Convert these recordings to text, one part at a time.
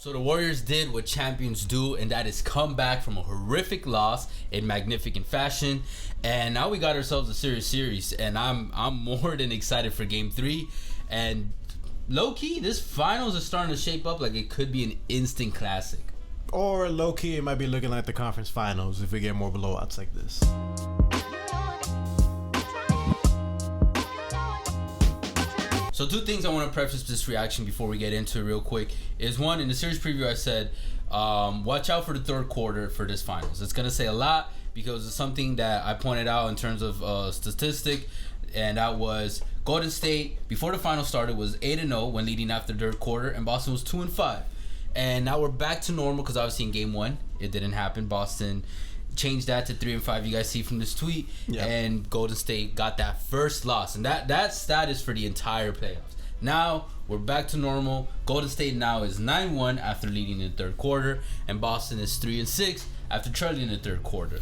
So the Warriors did what champions do, and that is come back from a horrific loss in magnificent fashion. And now we got ourselves a serious series, and I'm more than excited for Game 3. And low-key, this finals is starting to shape up like it could be an instant classic. Or low-key, it might be looking like the conference finals if we get more blowouts like this. So two things I want to preface this reaction before we get into it real quick is one, in the series preview I said, watch out for the third quarter for this finals. It's going to say a lot because it's something that I pointed out in terms of statistic, and that was Golden State, before the final started, was 8-0 when leading after the third quarter, and Boston was 2-5. And now we're back to normal because obviously in Game 1, it didn't happen. Boston changed that to 3-5. You guys see from this tweet, and Golden State got that first loss, and that stat is for the entire playoffs. Now we're back to normal. Golden State now is 9-1 after leading in the third quarter, and Boston is 3-6 after trailing in the third quarter.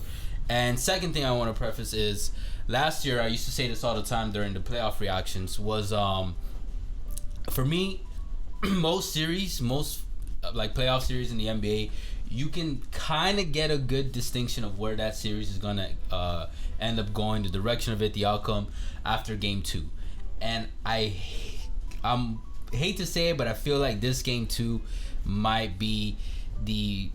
And second thing I want to preface is, last year I used to say this all the time during the playoff reactions was, for me, most like playoff series in the NBA, you can kind of get a good distinction of where that series is going to end up going, the direction of it, the outcome after Game 2. And I hate to say it, but I feel like this Game 2 might be the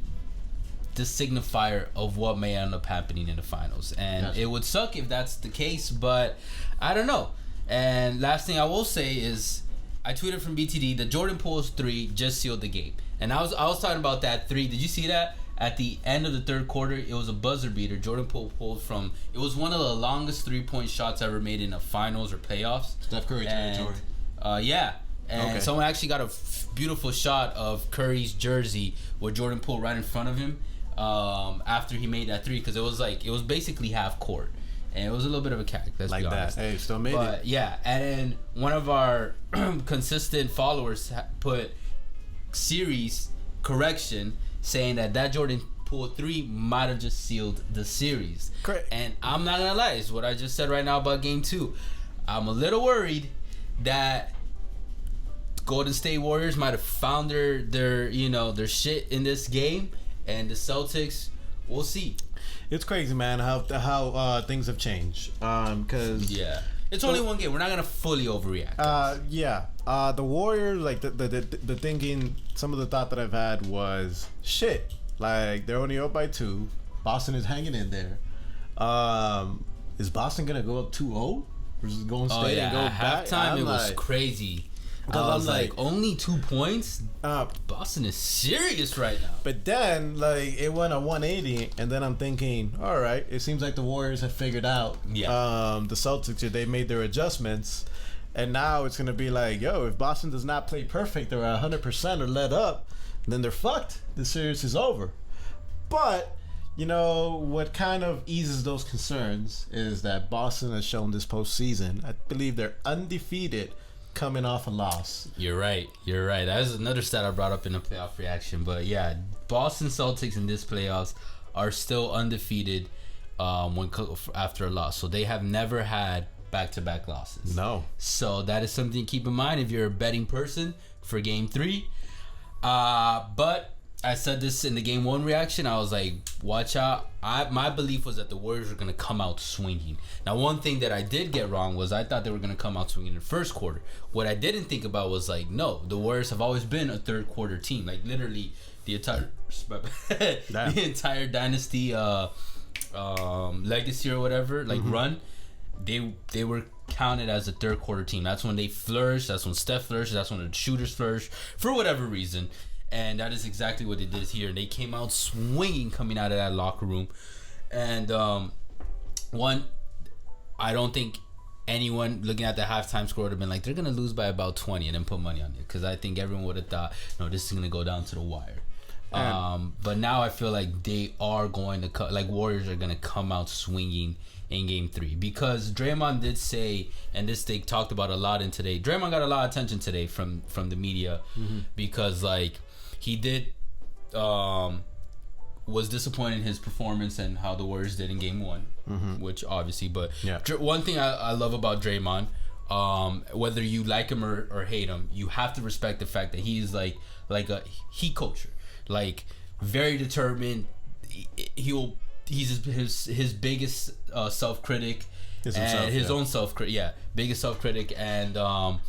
signifier of what may end up happening in the finals. And it would suck if that's the case, but I don't know. And last thing I will say is, I tweeted from BTD, the Jordan Poole's 3 just sealed the game. And I was talking about that 3. Did you see that? At the end of the third quarter, it was a buzzer beater. Jordan Poole pulled from, it was one of the longest 3-point shots ever made in a finals or playoffs. Steph Curry territory. Yeah. And someone actually got a beautiful shot of Curry's jersey with Jordan Poole right in front of him after he made that 3, because it was basically half court. And it was a little bit of a cack, let's be honest. Hey, still made it. Yeah, and one of our consistent followers put series correction saying that Jordan Poole 3 might have just sealed the series. Correct. And I'm not gonna lie, it's what I just said right now about Game 2. I'm a little worried that Golden State Warriors might have found their shit in this game, and the Celtics, we'll see. It's crazy, man, how things have changed. Cause it's only one game. We're not gonna fully overreact. The Warriors, like the thinking, some of the thought that I've had was shit. Like, they're only up by 2. Boston is hanging in there. Is Boston gonna go up 2-0 versus Golden State and go back? Halftime, it was crazy. I was like, only 2 points? Boston is serious right now. But then, like, it went a 180, and then I'm thinking, all right, it seems like the Warriors have figured out the Celtics. They made their adjustments, and now it's going to be like, yo, if Boston does not play perfect or 100% or let up, then they're fucked. The series is over. But, what kind of eases those concerns is that Boston has shown this postseason, I believe they're undefeated coming off a loss. You're right. That is another stat I brought up in the playoff reaction. But yeah, Boston Celtics in this playoffs are still undefeated after a loss. So they have never had back-to-back losses. No. So that is something to keep in mind if you're a betting person for Game 3. But I said this in the Game 1 reaction. I was like, watch out. My belief was that the Warriors were going to come out swinging. Now, one thing that I did get wrong was I thought they were going to come out swinging in the first quarter. What I didn't think about was, like, no, the Warriors have always been a third quarter team. Like, literally, the entire dynasty legacy or whatever, like, run, they were counted as a third quarter team. That's when they flourished. That's when Steph flourished. That's when the shooters flourished for whatever reason. And that is exactly what they did here. They came out swinging coming out of that locker room. And I don't think anyone looking at the halftime score would have been like, they're going to lose by about 20 and then put money on it. Because I think everyone would have thought, no, this is going to go down to the wire. But now I feel like they are going to Warriors are going to come out swinging in Game 3, because Draymond did say, and this they talked about a lot in today. Draymond got a lot of attention today from the media because, like, he did was disappointed in his performance and how the Warriors did in Game 1, which obviously, but one thing I love about Draymond whether you like him or hate him, you have to respect the fact that he's like a heat culture, like very determined. He's his biggest self-critic and his own self-critic. Yeah, biggest self-critic. And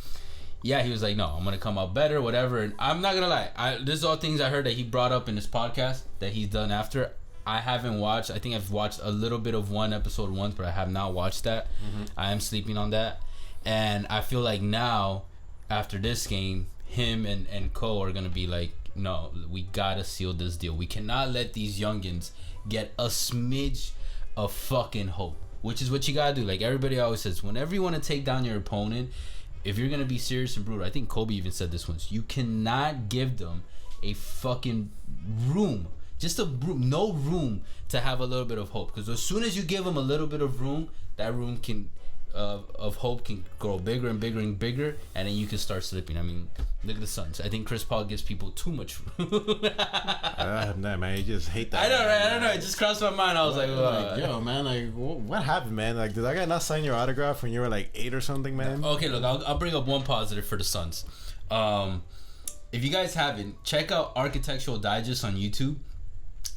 yeah, he was like, no, I'm gonna come out better, whatever. And I'm not gonna lie, this is all things I heard that he brought up in his podcast that he's done after. I haven't watched. I think I've watched a little bit of one episode once, but I have not watched that. I am sleeping on that. And I feel like now, after this game, him and Co are gonna be like, no, we gotta seal this deal. We cannot let these youngins get a smidge of fucking hope, which is what you gotta do. Like everybody always says, whenever you want to take down your opponent, if you're gonna be serious and brutal, I think Kobe even said this once, you cannot give them a fucking room, just no room to have a little bit of hope. Because as soon as you give them a little bit of room, that room can of hope can grow bigger and bigger and bigger, and then you can start slipping. I mean, look at the Suns. I think Chris Paul gives people too much room. Nah, man, you just hate that. I know, right? I don't know. It just crossed my mind. I was like, yo, man, like, what happened, man? Like, did that guy not sign your autograph when you were like 8 or something, man? Okay, look, I'll bring up one positive for the Suns. If you guys haven't, check out Architectural Digest on YouTube.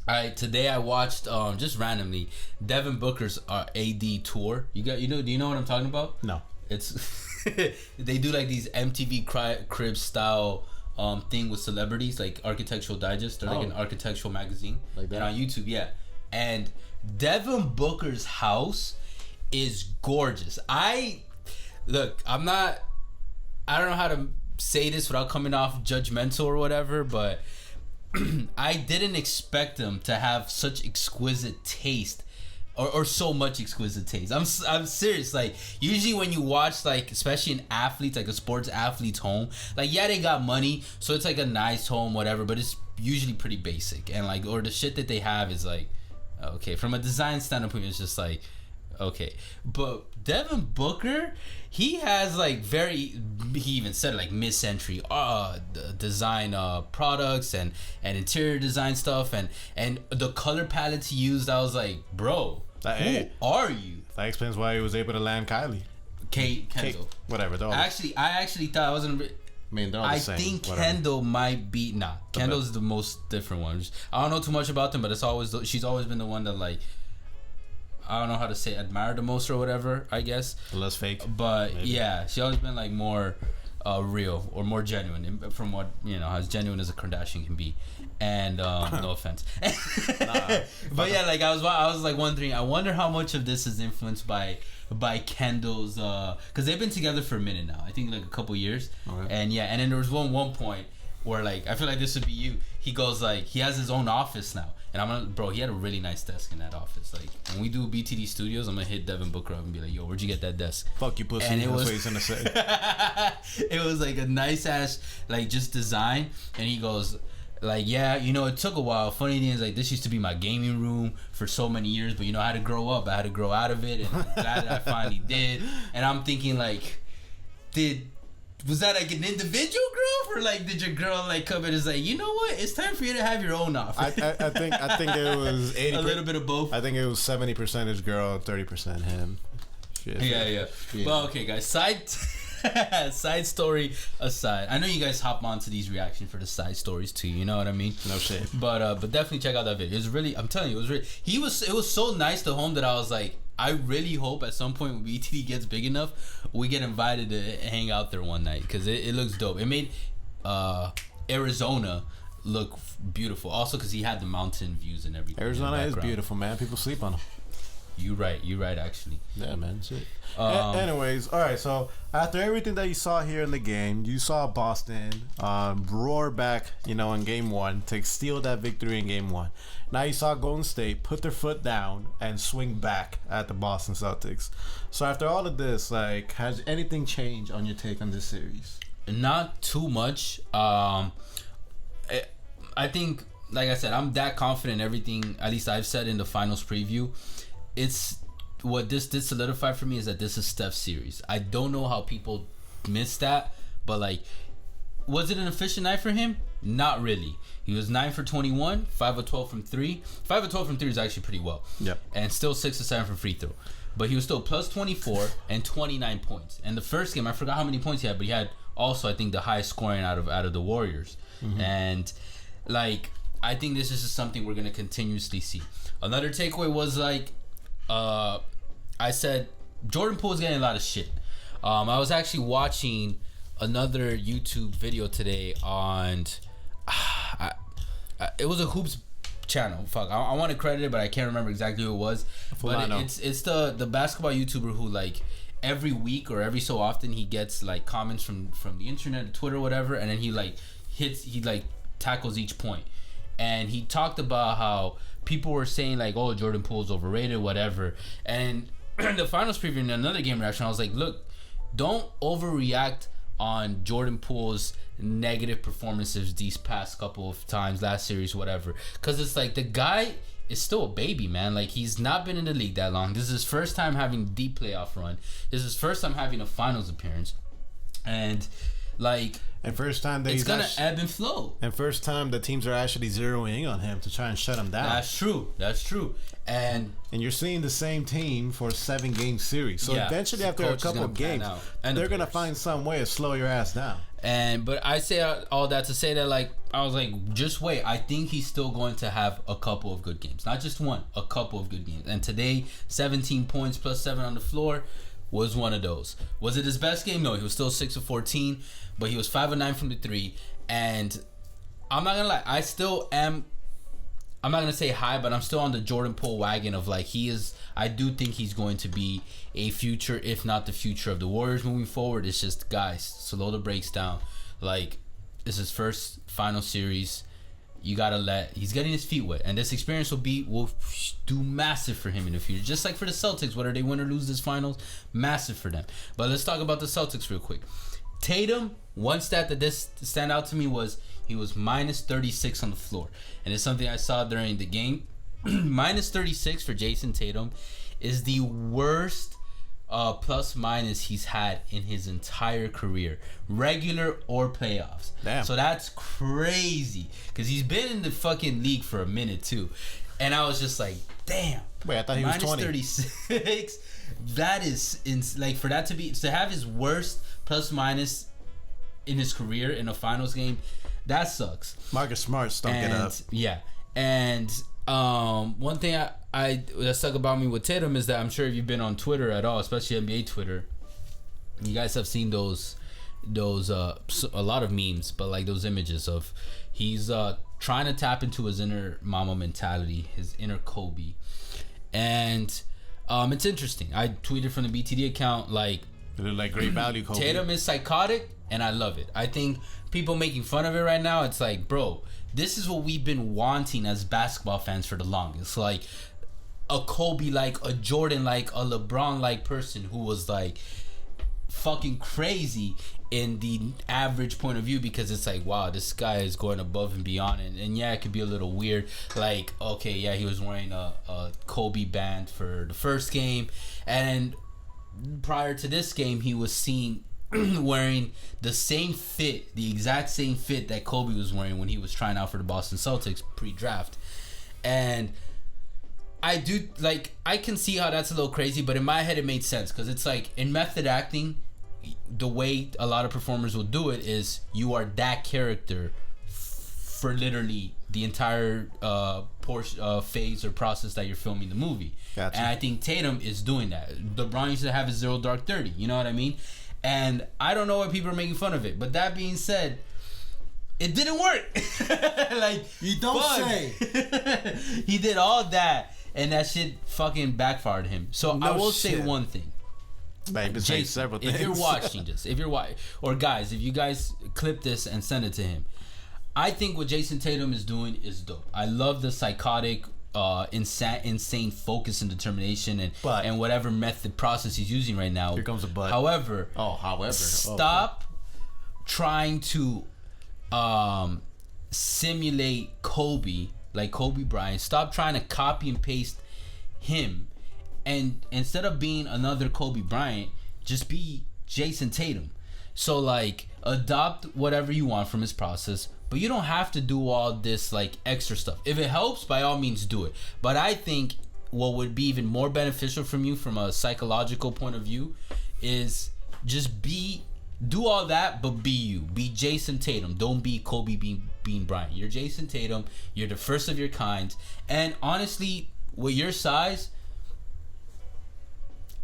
Alright, today I watched just randomly Devin Booker's AD tour. Do you know what I'm talking about? No. It's they do like these MTV crib style thing with celebrities, like Architectural Digest. They're like an architectural magazine. Like that? And on YouTube, yeah. And Devin Booker's house is gorgeous. I don't know how to say this without coming off judgmental or whatever, but I didn't expect them to have such exquisite taste, or so much exquisite taste. I'm serious. Like usually when you watch, like especially in athletes, like a sports athlete's home, like yeah, they got money, so it's like a nice home, whatever, but it's usually pretty basic, and like, or the shit that they have is like, okay, from a design standpoint, it's just like, okay. But Devin Booker, he has like he even said like mid-century design products and interior design stuff, and the color palettes he used, I was like, bro, who are you? That explains why he was able to land Kylie. Kendall. Whatever. I actually thought I wasn't. I mean, they're all the same. I think whatever. Kendall might be Kendall's the most different one. I don't know too much about them, but she's always been the one that, like, I don't know how to say admire the most or whatever, I guess. Less fake. But maybe. Yeah, she always been like more real or more genuine, from what, as genuine as a Kardashian can be. And no offense. But yeah, like I was like wondering, I wonder how much of this is influenced by Kendall's, because they've been together for a minute now. I think like a couple years. Okay. And yeah, and then there was one point where, like, I feel like this would be you. He goes like, he has his own office now. And he had a really nice desk in that office. Like, when we do BTD Studios, I'm gonna hit Devin Booker up and be like, yo, where'd you get that desk? Fuck you, pussy. And that's what he's gonna say. It was like a nice ass, like, just design. And he goes, like, yeah, it took a while. Funny thing is, like, this used to be my gaming room for so many years, but I had to grow up. I had to grow out of it, and I'm glad that I finally did. And I'm thinking, like, was that like an individual growth, or like did your girl like come in and say, you know what, it's time for you to have your own office? I think it was 80%. A little bit of both. I think it was 70% his girl, 30% him. Shit. Yeah. Well, okay, guys. Side story aside, I know you guys hop onto these reactions for the side stories too. You know what I mean? No shit. But definitely check out that video. It was really, I'm telling you, it was so nice to home that I was like, I really hope at some point when BTD gets big enough, we get invited to hang out there one night, because it looks dope. It made Arizona look beautiful, also because he had the mountain views and everything. Arizona is beautiful, man. People sleep on them. You right actually. Yeah, man. Shit. Anyways, all right. So after everything that you saw here in the game, you saw Boston roar back, in Game 1 to steal that victory in Game 1. Now you saw Golden State put their foot down and swing back at the Boston Celtics. So after all of this, like, has anything changed on your take on this series? Not too much. I think, like I said, I'm that confident in everything, at least I've said in the finals preview. It's what this did solidify for me is that this is Steph's series. I don't know how people missed that, but like, was it an efficient night for him? Not really. He was 9 for 21, 5 of 12 from 3. 5 of 12 from 3 is actually pretty well. Yep. And still 6 of 7 from free throw. but he was still plus 24 and 29 points. And the first game, I forgot how many points he had, but he had also, I think, the highest scoring out of the Warriors. And like, I think this is just something we're gonna continuously see. Another takeaway was like, I said Jordan Poole's getting a lot of shit. I was actually watching another YouTube video today on, it was a hoops channel. Fuck, I want to credit it, but I can't remember exactly who it was. But it's the basketball YouTuber who like every week or every so often he gets like comments from the internet, Twitter, whatever, and then he tackles each point. And he talked about how people were saying like, oh, Jordan Poole's overrated, whatever. And the finals preview in another game reaction, I was like, look, don't overreact on Jordan Poole's negative performances these past couple of times, last series, whatever. Because it's like the guy is still a baby, man. Like, he's not been in the league that long. This is his first time having a deep playoff run. This is his first time having a finals appearance. And like, and first time that it's gonna ebb and flow. And first time the teams are actually zeroing in on him to try and shut him down. That's true. And you're seeing the same team for a 7-game series. So eventually, after a couple of games, they're gonna find some way to slow your ass down. But I say all that to say that, like, I was like, just wait. I think he's still going to have a couple of good games, not just one, a couple of good games. And today, 17 points plus 7 on the floor was one of those. Was it his best game? No, he was still 6 of 14, but he was 5 of 9 from the 3. And I'm not gonna lie, I'm not gonna say high, but I'm still on the Jordan Poole wagon of like, I do think he's going to be a future, if not the future, of the Warriors moving forward. It's just, guys, slow the brakes down. Like, this is his first final series. You gotta he's getting his feet wet, and this experience will do massive for him in the future. Just like for the Celtics, whether they win or lose this finals, massive for them. But let's talk about the Celtics real quick. Tatum, one stat that this stand out to me was he was minus 36 on the floor, and it's something I saw during the game. Minus 36 for Jayson Tatum is the worst plus minus he's had in his entire career, regular or playoffs. Damn. So that's crazy, because he's been in the fucking league for a minute too, and I was just like, damn. Wait, I thought he was 20. Minus 36. That is like, for that to have his worst plus minus in his career in a finals game, that sucks. Marcus Smart stunk it up. Yeah, and one thing that stuck about me with Tatum is that I'm sure if you've been on Twitter at all, especially NBA Twitter, you guys have seen those a lot of memes, but like those images of he's trying to tap into his inner mama mentality, his inner Kobe, and it's interesting. I tweeted from the BTD account like great value Kobe. Tatum is psychotic, and I love it. I think people making fun of it right now, it's like, bro, this is what we've been wanting as basketball fans for the longest. Like a Kobe-like, a Jordan-like, a LeBron-like person who was like fucking crazy in the average point of view, because it's like, wow, this guy is going above and beyond. And yeah, it could be a little weird. Like, okay, yeah, he was wearing a Kobe band for the first game, and prior to this game, he was seen wearing the exact same fit that Kobe was wearing when he was trying out for the Boston Celtics pre-draft. And I can see how that's a little crazy, but in my head it made sense, because it's like, in method acting, the way a lot of performers will do it is you are that character for literally the entire phase or process that you're filming the movie. Gotcha. And I think Tatum is doing that. LeBron used to have his 0 Dark 30, you know what I mean? And I don't know why people are making fun of it, but that being said, it didn't work. Like, you don't say. He did all that, and that shit fucking backfired him. So I will say one thing. Jason, several things. If you're watching this, or guys, if you guys clip this and send it to him, I think what Jayson Tatum is doing is dope. I love the psychotic, insane focus and determination and whatever method process he's using right now. Here comes a but. However, stop trying to simulate Kobe, like Kobe Bryant. Stop trying to copy and paste him, and instead of being another Kobe Bryant, just be Jayson Tatum. So like, adopt whatever you want from his process, but you don't have to do all this like extra stuff. If it helps, by all means do it. But I think what would be even more beneficial from you from a psychological point of view is just do all that, but be you. Be Jayson Tatum. Don't be Kobe Bean Bryant. You're Jayson Tatum. You're the first of your kind. And honestly, with your size,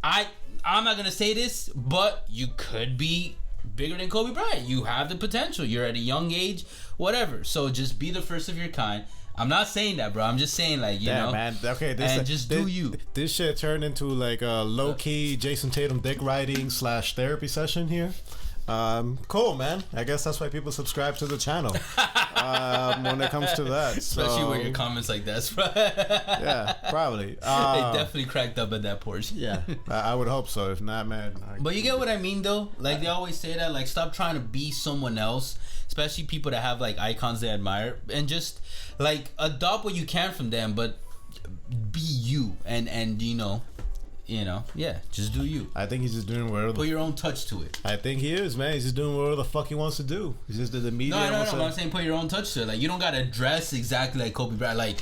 I'm not gonna say this, but you could be bigger than Kobe Bryant. You have the potential. You're at a young age, whatever. So just be the first of your kind. I'm not saying that, bro. I'm just saying, like, you know. Man. Okay, do you. This shit turned into like a low-key Jayson Tatum dick riding / therapy session here. Cool, man. I guess that's why people subscribe to the channel when it comes to that. Especially with your comments like that, bro. Yeah, probably. They definitely cracked up at that portion. Yeah, I would hope so. If not, man. But you get what I mean, though? Like, they always say that. Like, stop trying to be someone else. Especially people that have, like, icons they admire. And just, like, adopt what you can from them. But be you. And you know, yeah, just do you. I think he's just doing whatever. Put your own touch to it. I think he is, man. He's just doing whatever the fuck he wants to do. He's just the media. No. I'm saying put your own touch to it. Like, you don't gotta dress exactly like Kobe Bryant. Like,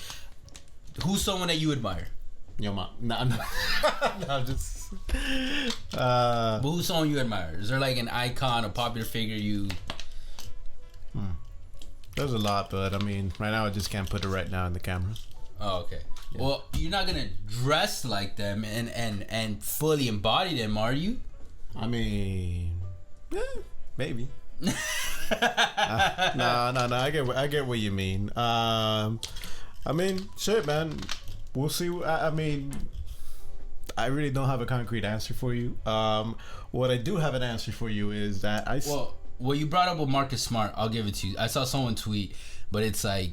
who's someone that you admire? Your mom. No, I'm just. But who's someone you admire? Is there like an icon, a popular figure you? There's a lot, but I mean, right now I just can't put it right now in the camera. Oh, okay. Yeah. Well, you're not gonna dress like them and fully embody them, are you? I mean, maybe. No. I get what you mean. I mean, shit, man. We'll see. I mean, I really don't have a concrete answer for you. What I do have an answer for you is that Well, you brought up with Marcus Smart. I'll give it to you. I saw someone tweet, but it's like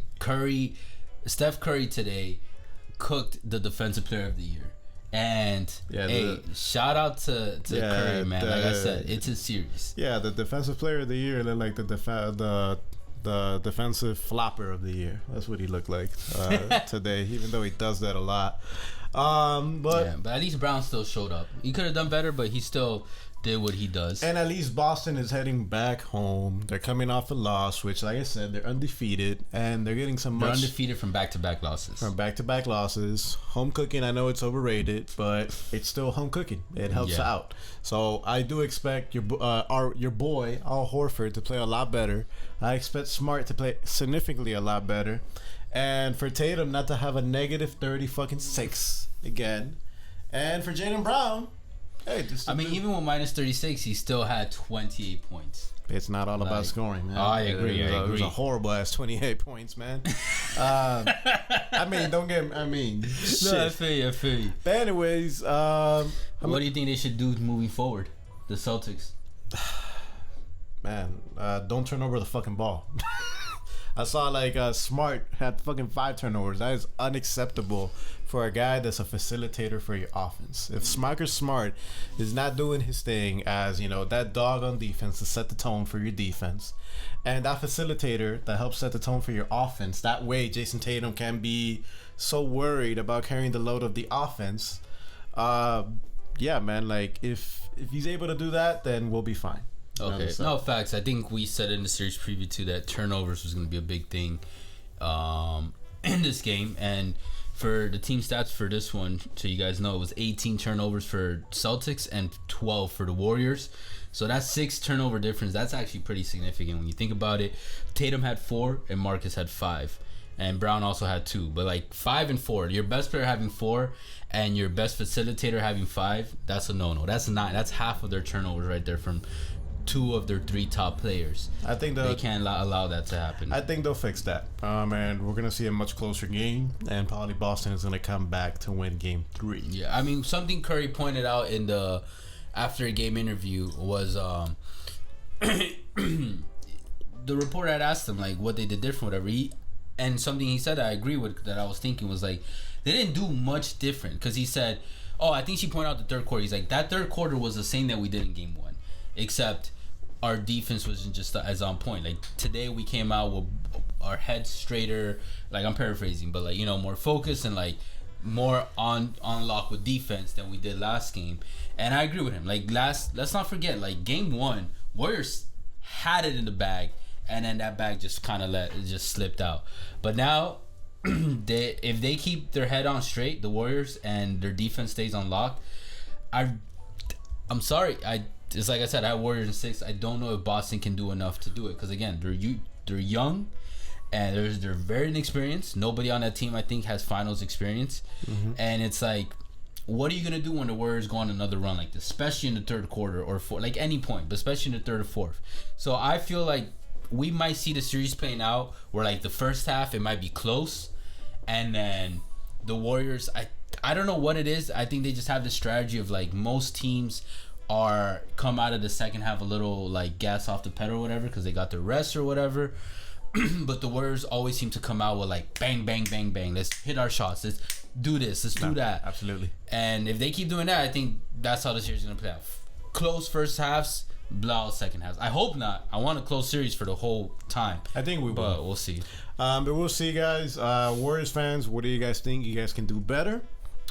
Steph Curry today cooked the Defensive Player of the Year. And shout out to Curry, man. Like I said, it's a series. Yeah, the Defensive Player of the Year, then like the Defensive Flopper of the Year. That's what he looked like today, even though he does that a lot. But at least Brown still showed up. He could have done better, but he still did what he does. And at least Boston is heading back home. They're coming off a loss, which, like I said, they're undefeated, and they're getting They're undefeated from back-to-back losses. Home cooking, I know it's overrated, but it's still home cooking. It helps out. So I do expect your boy Al Horford to play a lot better. I expect Smart to play significantly a lot better, and for Tatum not to have a negative 36 again, and for Jaylen Brown. Hey, even with minus 36, he still had 28 points. It's not all about scoring, man. I agree. It was a horrible ass 28 points, man. Shit. No, I feel you. But anyways, what do you think they should do moving forward? The Celtics. Man, don't turn over the fucking ball. I saw Smart had fucking 5 turnovers. That is unacceptable for a guy that's a facilitator for your offense. If Marcus Smart is not doing his thing as, that dog on defense to set the tone for your defense, and that facilitator that helps set the tone for your offense, that way Jayson Tatum can be so worried about carrying the load of the offense. Man, if he's able to do that, then we'll be fine. Okay, no, facts. I think we said in the series preview too that turnovers was going to be a big thing in this game. And for the team stats for this one, so you guys know, it was 18 turnovers for Celtics and 12 for the Warriors. So that's 6 turnover difference. That's actually pretty significant when you think about it. Tatum had 4 and Marcus had 5. And Brown also had 2. But 5 and 4, your best player having 4 and your best facilitator having 5, that's a no-no. That's 9. That's half of their turnovers right there from 2 of their 3 top players. I think they can't allow that to happen. I think they'll fix that. And we're gonna see a much closer game, and probably Boston is gonna come back to win Game 3. Yeah, something Curry pointed out in the after game interview was the reporter had asked him what they did different, whatever. And something he said that I agree with, that I was thinking was they didn't do much different, because he said, I think she pointed out the third quarter. He's like, that third quarter was the same that we did in Game 1. Except our defense wasn't just as on point. Today we came out with our heads straighter. I'm paraphrasing, but more focused and more on lock with defense than we did last game. And I agree with him. Let's not forget, Game 1, Warriors had it in the bag, and then that bag just kind of just slipped out. But now if they keep their head on straight, the Warriors, and their defense stays on lock, I'm sorry. It's like I said, I have Warriors in 6. I don't know if Boston can do enough to do it because again, they're young, and they're very inexperienced. Nobody on that team, I think, has finals experience, and it's like, what are you gonna do when the Warriors go on another run like this, especially in the third quarter or fourth, like any point, but especially in the third or fourth? So I feel like we might see the series playing out where like the first half it might be close, and then the Warriors, I don't know what it is. I think they just have the strategy of like most teams are come out of the second half a little like gas off the pedal or whatever because they got their rest or whatever. But the Warriors always seem to come out with like bang, bang, bang, bang. Let's hit our shots. Let's do this. Let's do that. Absolutely. And if they keep doing that, I think that's how the series is going to play out. Close first halves, blowout second halves. I hope not. I want a close series for the whole time. I think we will. But we'll see. But we'll see, guys. Warriors fans, what do you guys think? You guys can do better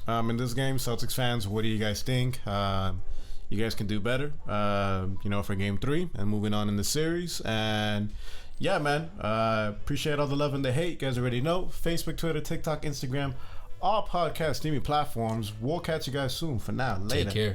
in this game. Celtics fans, what do you guys think? You guys can do better, for Game 3 and moving on in the series. And yeah, man, appreciate all the love and the hate. You guys already know. Facebook, Twitter, TikTok, Instagram, all podcast streaming platforms. We'll catch you guys soon. For now, later. Take care.